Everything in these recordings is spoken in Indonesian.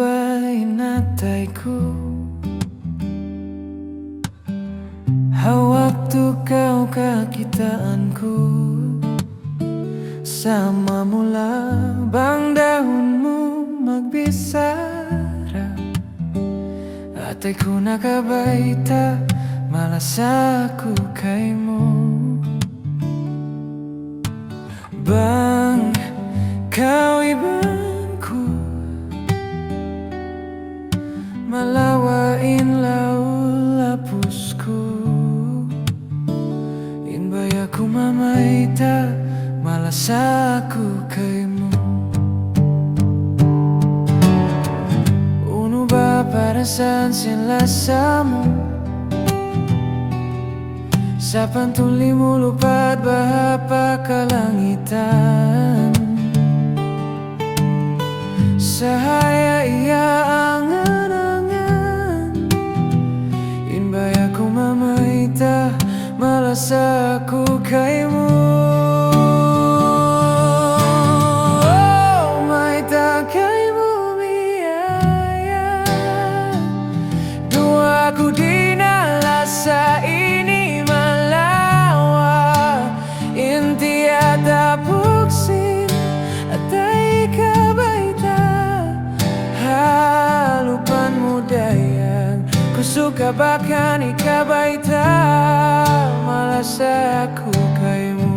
hinatayku. Waktu kau kakitaanku, sama mula bang daunmu magbisara. Atayku nakabaita, malas aku kaymo. Bang kau ibanku, malawain laul lapusku. Inbay aku mamaita, malas aku kaymo. Uno ba para saan sinlasamu? Sa pantuli mo lupad baha pa kalangitan. Sahaya iya angan-angan. Inbay ako mamaita, malas aku kaymo. Oh, maita kaymo miyaya. Dua aku dinalasa ini malawa. Inti ada buksin atay kabaita. Halupan mudayang kusuka bahkan ikabaita, malas aku kaymo.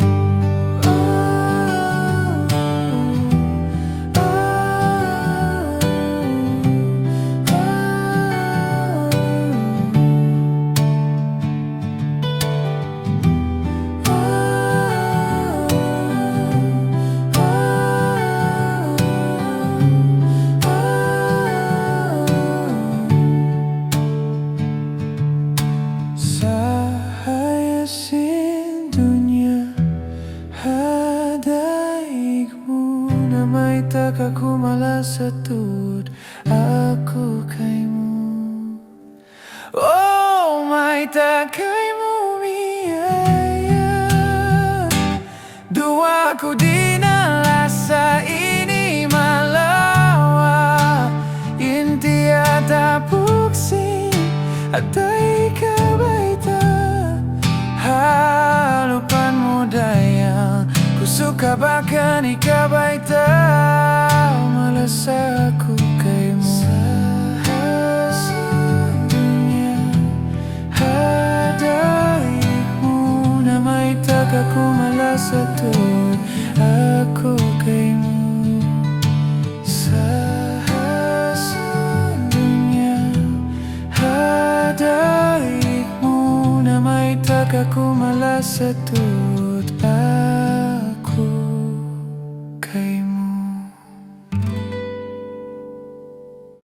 Tak aku malas setut aku kaymo. Oh, may tak kaymo miyaya. Dua aku dinalasa ini malawa. Inti ada buksin atay kabaita. Halupan mudayang kusuka bahkan ikabaita, malas aku kaymo. Sa dunia hadaikmu, na may tak aku malas setut aku kaymo. Sa dunia hadaikmu, na may tak aku malas setut